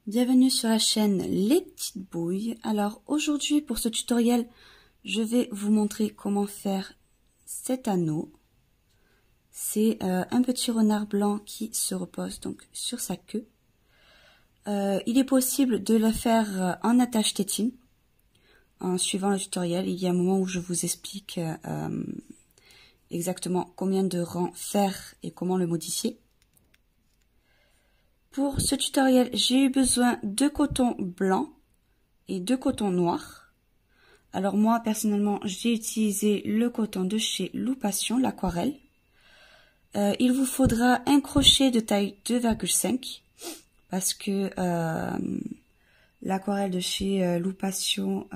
Bienvenue sur la chaîne Les Petites Bouilles. Alors aujourd'hui pour ce tutoriel, je vais vous montrer comment faire cet anneau. C'est un petit renard blanc qui se repose donc sur sa queue. Il est possible de le faire en attache tétine. En suivant le tutoriel, il y a un moment où je vous explique exactement combien de rangs faire et comment le modifier. Pour ce tutoriel, j'ai eu besoin de coton blanc et de coton noir. Alors moi, personnellement, j'ai utilisé le coton de chez Loupation, l'aquarelle. Il vous faudra un crochet de taille 2,5 parce que l'aquarelle de chez Loupation,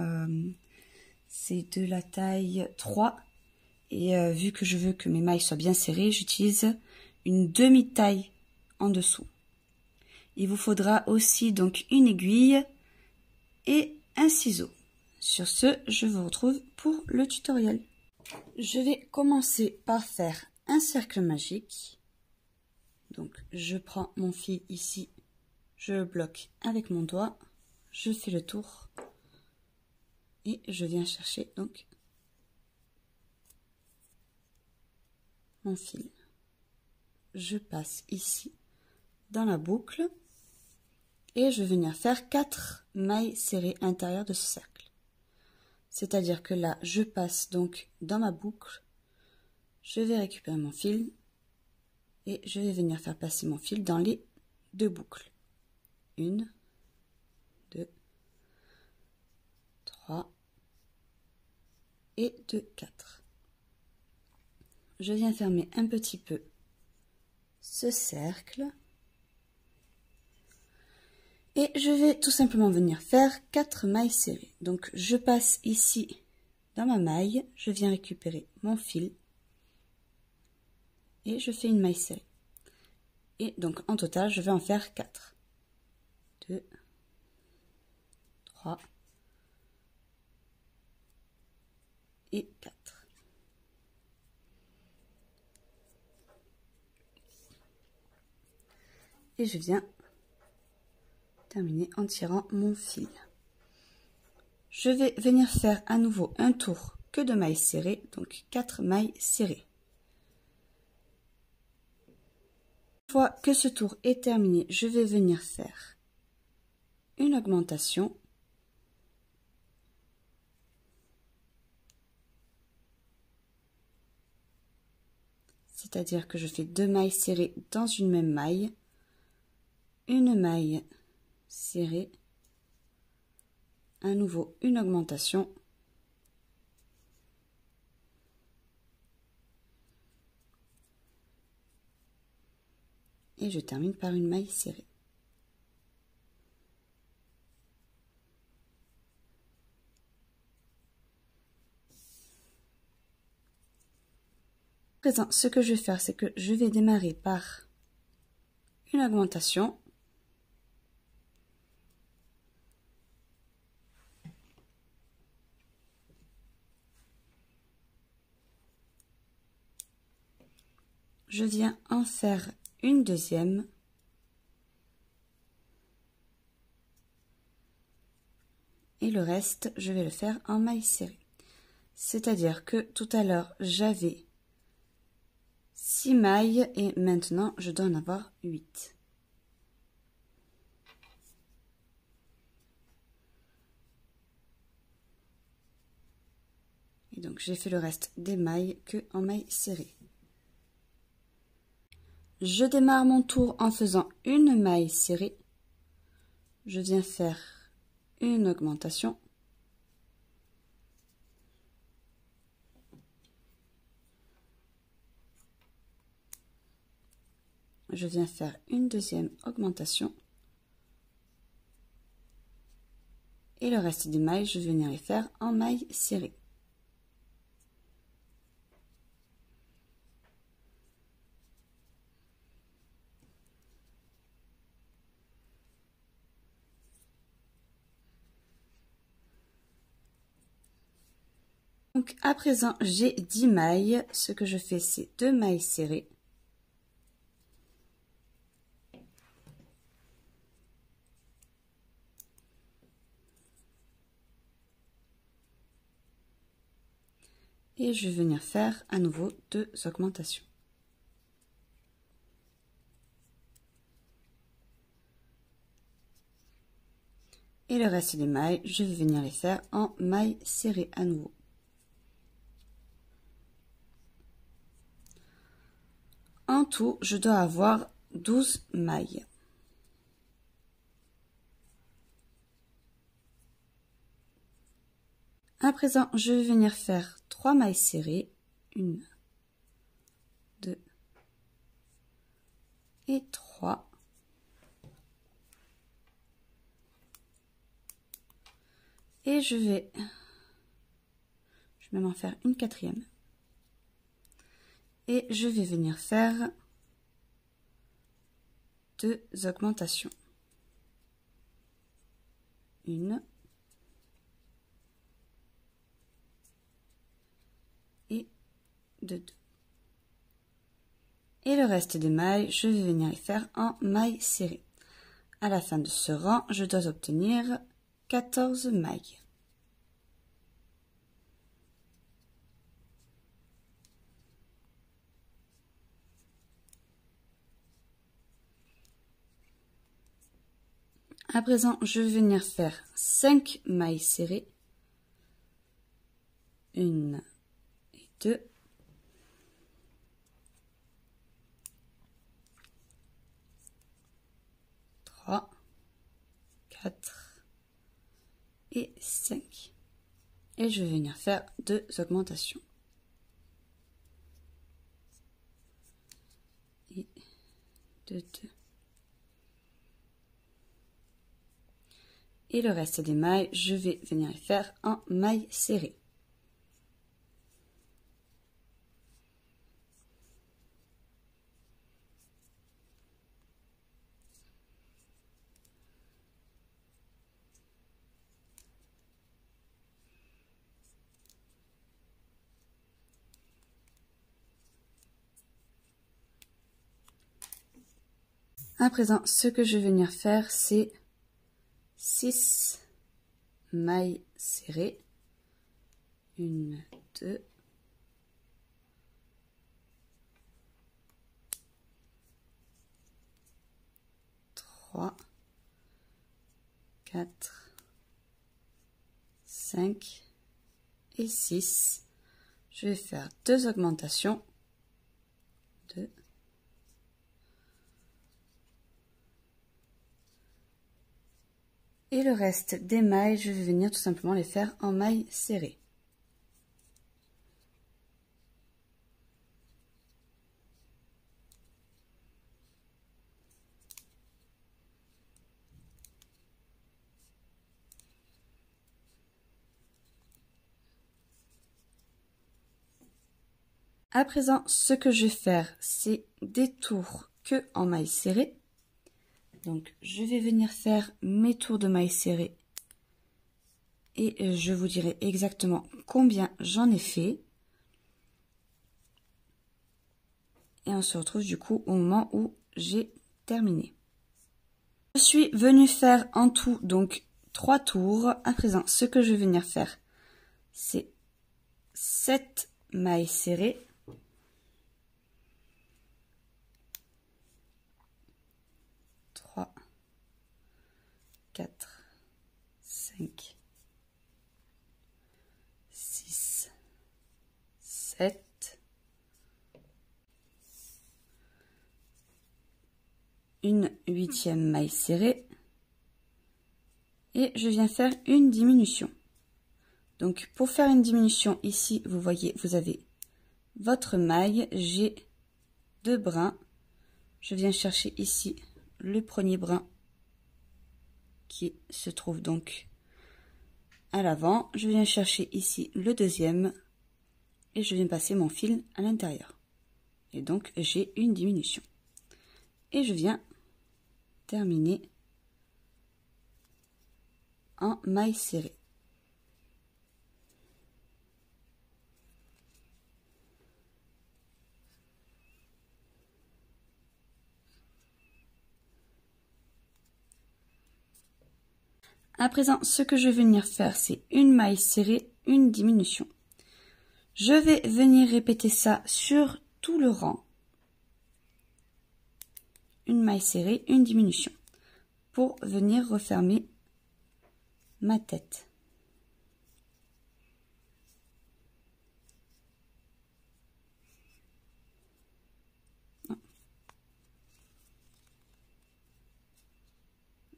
c'est de la taille 3. Et vu que je veux que mes mailles soient bien serrées, j'utilise une demi-taille en dessous. Il vous faudra aussi donc une aiguille et un ciseau. Sur ce, je vous retrouve pour le tutoriel. Je vais commencer par faire un cercle magique. Donc je prends mon fil ici, je le bloque avec mon doigt, je fais le tour et je viens chercher donc mon fil. Je passe ici dans la boucle. Et je vais venir faire 4 mailles serrées intérieures de ce cercle. C'est-à-dire que là, je passe donc dans ma boucle, je vais récupérer mon fil et je vais venir faire passer mon fil dans les 2 boucles. 1, 2, 3 et 2, 4. Je viens fermer un petit peu ce cercle. Et je vais tout simplement venir faire 4 mailles serrées. Donc je passe ici dans ma maille, je viens récupérer mon fil et je fais une maille serrée. Et donc en total, je vais en faire 4. 2, 3 et 4. Et je viens terminer en tirant mon fil. Je vais venir faire à nouveau un tour que de mailles serrées, donc 4 mailles serrées. Une fois que ce tour est terminé, je vais venir faire une augmentation. C'est-à-dire que je fais 2 mailles serrées dans une même maille, une maille serrée, à nouveau une augmentation, et je termine par une maille serrée. À présent, ce que je vais faire, c'est que je vais démarrer par une augmentation. Je viens en faire une deuxième. Et le reste, je vais le faire en maille serrée. C'est-à-dire que tout à l'heure, j'avais 6 mailles et maintenant, je dois en avoir 8. Et donc, j'ai fait le reste des mailles que en maille serrée. Je démarre mon tour en faisant une maille serrée. Je viens faire une augmentation. Je viens faire une deuxième augmentation. Et le reste des mailles, je vais venir les faire en maille serrée. Donc à présent, j'ai 10 mailles. Ce que je fais, c'est 2 mailles serrées. Et je vais venir faire à nouveau 2 augmentations. Et le reste des mailles, je vais venir les faire en mailles serrées à nouveau. En tout, je dois avoir 12 mailles. À présent, je vais venir faire 3 mailles serrées. 1, 2 et 3. Et je vais même en faire une 4e. Et je vais venir faire 2 augmentations. 1 et 2. Et le reste des mailles, je vais venir les faire en mailles serrées. À la fin de ce rang, je dois obtenir 14 mailles. À présent, je vais venir faire 5 mailles serrées. 1 et 2. 3, 4 et 5. Et je vais venir faire 2 augmentations. Et 2, 2. Et le reste des mailles, je vais venir les faire en mailles serrées. À présent, ce que je vais venir faire, c'est 6 mailles serrées. 1, 2, 3, 4, 5 et 6. Je vais faire 2 augmentations. 2. Et le reste des mailles, je vais venir tout simplement les faire en mailles serrées. À présent, ce que je vais faire, c'est des tours que en mailles serrées. Donc, je vais venir faire mes tours de mailles serrées et je vous dirai exactement combien j'en ai fait. Et on se retrouve du coup au moment où j'ai terminé. Je suis venue faire en tout donc 3 tours. À présent, ce que je vais venir faire, c'est 7 mailles serrées. 3, 4, 5, 6, 7, une 8e maille serrée et je viens faire une diminution. Donc pour faire une diminution ici, vous voyez, vous avez votre maille, j'ai 2 brins. Je viens chercher ici le premier brin qui se trouve donc à l'avant. Je viens chercher ici le deuxième et je viens passer mon fil à l'intérieur. Et donc j'ai une diminution. Et je viens terminer en maille serrée. À présent, ce que je vais venir faire, c'est une maille serrée, une diminution. Je vais venir répéter ça sur tout le rang. Une maille serrée, une diminution pour venir refermer ma tête.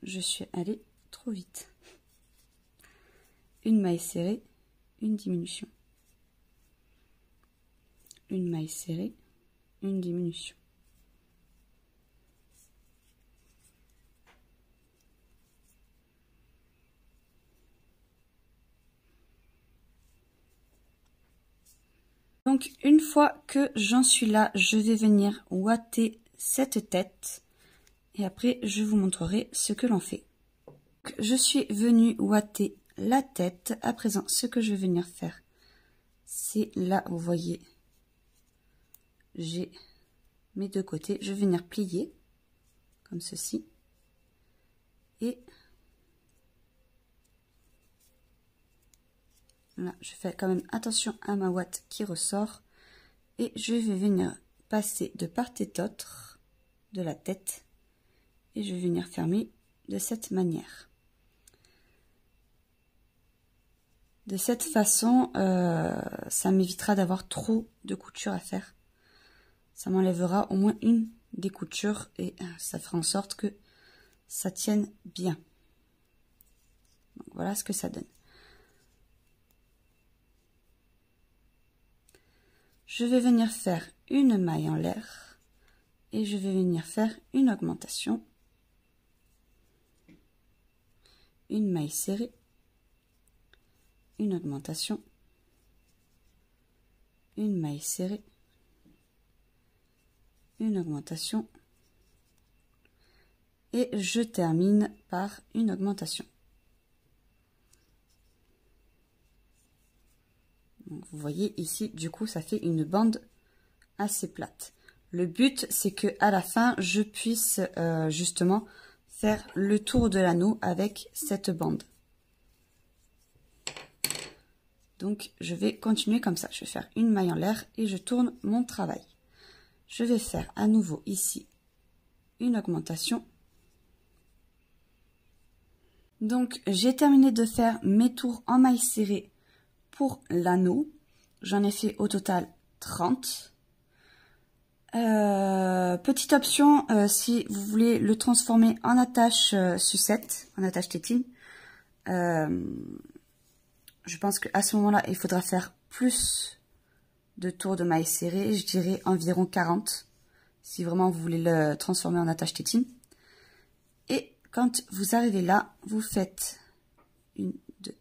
Je suis allée trop vite. Une maille serrée, une diminution. Une maille serrée, une diminution. Donc une fois que j'en suis là, je vais venir ouater cette tête et après je vous montrerai ce que l'on fait. Donc, je suis venue ouater la tête. À présent, ce que je vais venir faire, c'est là, vous voyez, j'ai mes deux côtés. Je vais venir plier comme ceci et là, je fais quand même attention à ma ouate qui ressort et je vais venir passer de part et d'autre de la tête et je vais venir fermer de cette manière. De cette façon, ça m'évitera d'avoir trop de coutures à faire. Ça m'enlèvera au moins une des coutures et ça fera en sorte que ça tienne bien. Donc, voilà ce que ça donne. Je vais venir faire une maille en l'air et je vais venir faire une augmentation, une maille serrée, une augmentation, une maille serrée, une augmentation et je termine par une augmentation. Donc, vous voyez ici, du coup, ça fait une bande assez plate. Le but, c'est que à la fin, je puisse justement faire le tour de l'anneau avec cette bande. Donc, je vais continuer comme ça. Je vais faire une maille en l'air et je tourne mon travail. Je vais faire à nouveau ici une augmentation. Donc, j'ai terminé de faire mes tours en maille serrée pour l'anneau. J'en ai fait au total 30. Petite option, si vous voulez le transformer en attache sucette, en attache tétine, je pense qu'à ce moment-là, il faudra faire plus de tours de maille serrée, je dirais environ 40, si vraiment vous voulez le transformer en attache tétine. Et quand vous arrivez là, vous faites 1, 2,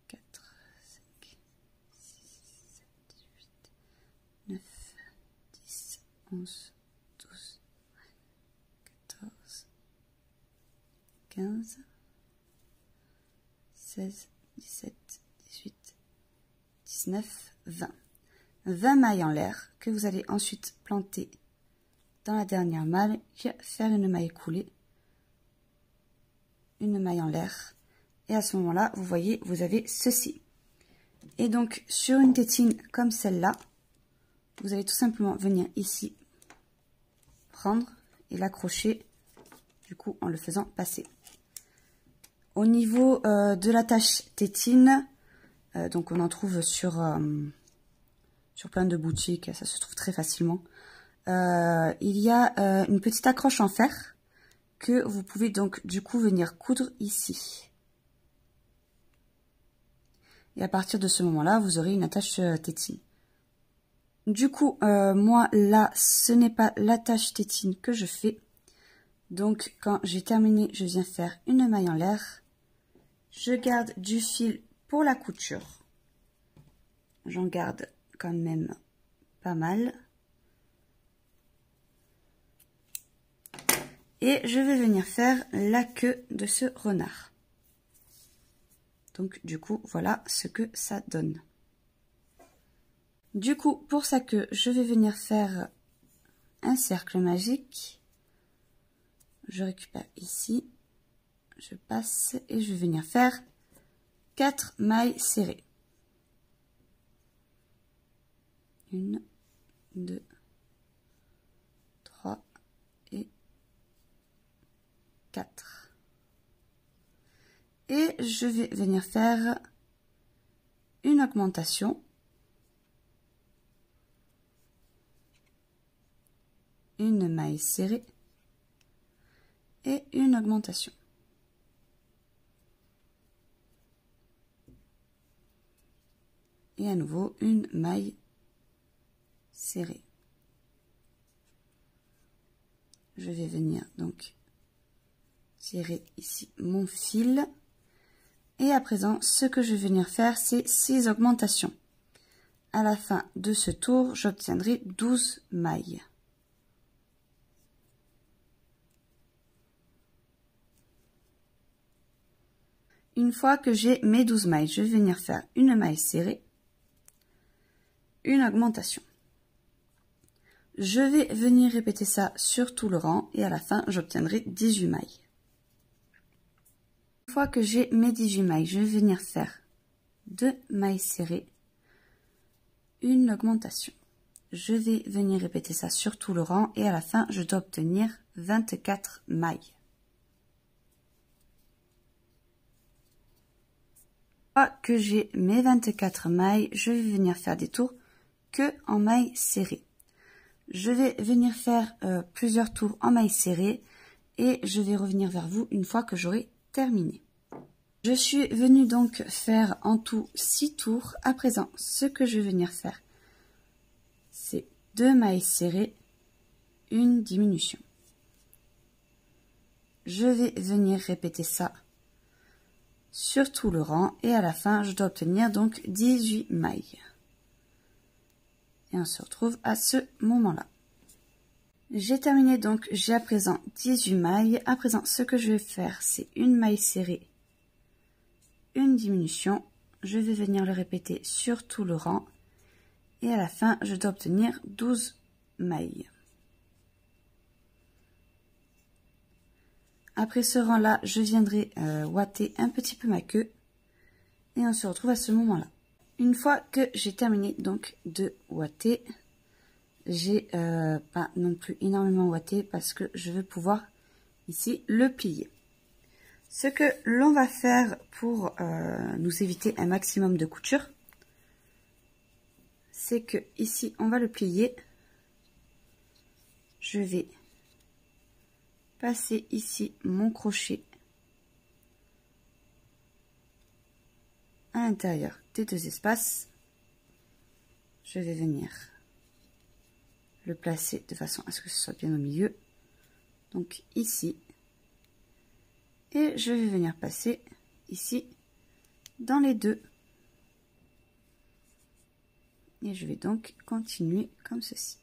4, 5, 6, 7, 8, 9, 10, 11, 12, 14, 15, 16, 17, 18, 19, 20. 20 mailles en l'air que vous allez ensuite planter dans la dernière maille, faire une maille coulée, une maille en l'air. Et à ce moment-là, vous voyez, vous avez ceci. Et donc, sur une tétine comme celle-là, vous allez tout simplement venir ici, prendre et l'accrocher, du coup, en le faisant passer. Au niveau de l'attache tétine, donc on en trouve sur plein de boutiques, ça se trouve très facilement. Il y a une petite accroche en fer que vous pouvez donc du coup venir coudre ici. Et à partir de ce moment-là, vous aurez une attache tétine. Du coup, moi là, ce n'est pas l'attache tétine que je fais. Donc quand j'ai terminé, je viens faire une maille en l'air. Je garde du fil pour la couture. J'en garde quand même pas mal. Et je vais venir faire la queue de ce renard. Donc du coup, voilà ce que ça donne. Du coup, pour sa queue, je vais venir faire un cercle magique. Je récupère ici. Je passe et je vais venir faire 4 mailles serrées. 1, 2, 3 et 4. Et je vais venir faire une augmentation, une maille serrée et une augmentation. Et à nouveau une maille serrée. Je vais venir donc tirer ici mon fil. Et à présent, ce que je vais venir faire, c'est 6 augmentations. À la fin de ce tour, j'obtiendrai 12 mailles. Une fois que j'ai mes 12 mailles, je vais venir faire une maille serrée, une augmentation. Je vais venir répéter ça sur tout le rang et à la fin, j'obtiendrai 18 mailles. Une fois que j'ai mes 18 mailles, je vais venir faire 2 mailles serrées, une augmentation. Je vais venir répéter ça sur tout le rang et à la fin, je dois obtenir 24 mailles. Une fois que j'ai mes 24 mailles, je vais venir faire des tours que en mailles serrées. Je vais venir faire plusieurs tours en mailles serrées et je vais revenir vers vous une fois que j'aurai terminé. Je suis venue donc faire en tout 6 tours. À présent, ce que je vais venir faire, c'est 2 mailles serrées, une diminution. Je vais venir répéter ça sur tout le rang et à la fin, je dois obtenir donc 18 mailles. Et on se retrouve à ce moment-là. J'ai terminé donc, j'ai à présent 18 mailles. À présent, ce que je vais faire, c'est une maille serrée, une diminution. Je vais venir le répéter sur tout le rang. Et à la fin, je dois obtenir 12 mailles. Après ce rang-là, je viendrai ouater un petit peu ma queue. Et on se retrouve à ce moment-là. Une fois que j'ai terminé donc de ouater, j'ai pas non plus énormément ouaté parce que je veux pouvoir ici le plier. Ce que l'on va faire pour nous éviter un maximum de couture, c'est que ici on va le plier. Je vais passer ici mon crochet à l'intérieur des 2 espaces. Je vais venir le placer de façon à ce que ce soit bien au milieu, donc ici, et je vais venir passer ici dans les 2 et je vais donc continuer comme ceci.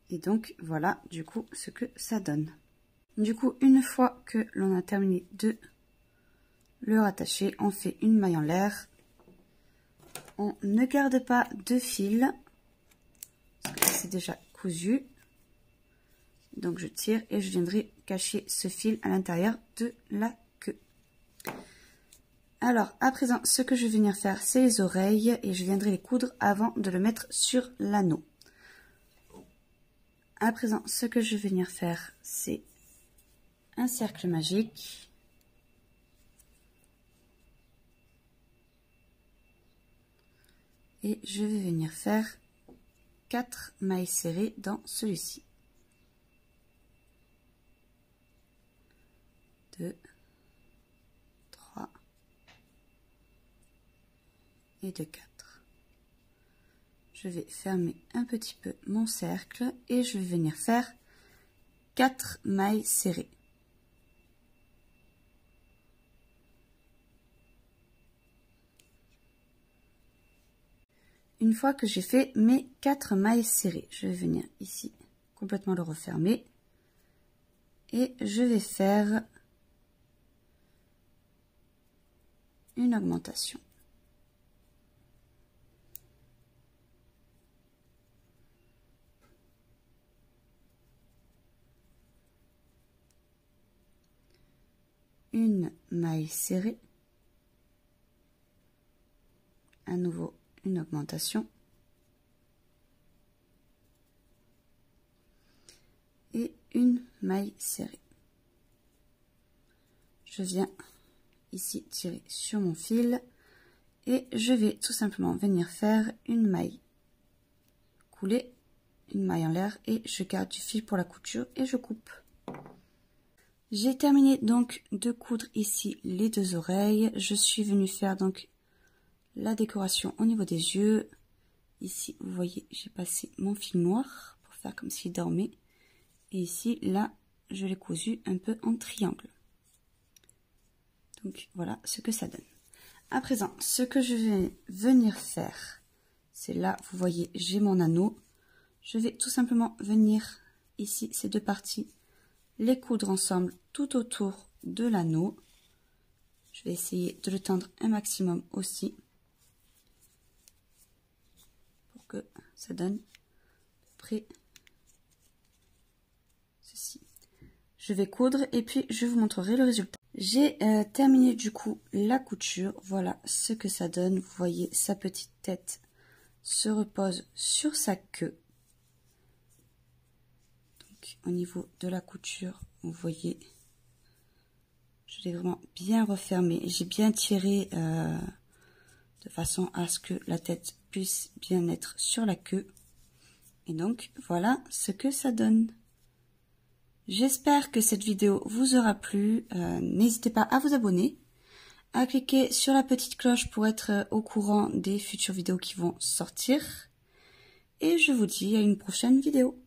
Et donc voilà du coup ce que ça donne. Du coup, une fois que l'on a terminé de le rattacher, on fait une maille en l'air. On ne garde pas de fil parce que c'est déjà cousu. Donc je tire et je viendrai cacher ce fil à l'intérieur de la queue. Alors à présent, ce que je vais venir faire, c'est les oreilles et je viendrai les coudre avant de le mettre sur l'anneau. À présent, ce que je vais venir faire, c'est un cercle magique. Et je vais venir faire 4 mailles serrées dans celui-ci. 2, 3 et de 4. Je vais fermer un petit peu mon cercle et je vais venir faire 4 mailles serrées. une fois que j'ai fait mes 4 mailles serrées, je vais venir ici complètement le refermer et je vais faire une augmentation. Une maille serrée, à nouveau une augmentation et une maille serrée. Je viens ici tirer sur mon fil et je vais tout simplement venir faire une maille coulée, une maille en l'air et je garde du fil pour la couture et je coupe. J'ai terminé donc de coudre ici les 2 oreilles. Je suis venue faire donc la décoration au niveau des yeux. Ici, vous voyez, j'ai passé mon fil noir pour faire comme s'il dormait. Et ici, là, je l'ai cousu un peu en triangle. Donc, voilà ce que ça donne. À présent, ce que je vais venir faire, c'est là, vous voyez, j'ai mon anneau. Je vais tout simplement venir ici, ces 2 parties, les coudre ensemble tout autour de l'anneau. Je vais essayer de le tendre un maximum aussi pour que ça donne à peu près ceci. Je vais coudre et puis je vous montrerai le résultat. J'ai terminé du coup la couture. Voilà ce que ça donne. Vous voyez, sa petite tête se repose sur sa queue. Au niveau de la couture, vous voyez, je l'ai vraiment bien refermé. J'ai bien tiré de façon à ce que la tête puisse bien être sur la queue. Et donc, voilà ce que ça donne. J'espère que cette vidéo vous aura plu. N'hésitez pas à vous abonner, à cliquer sur la petite cloche pour être au courant des futures vidéos qui vont sortir. Et je vous dis à une prochaine vidéo.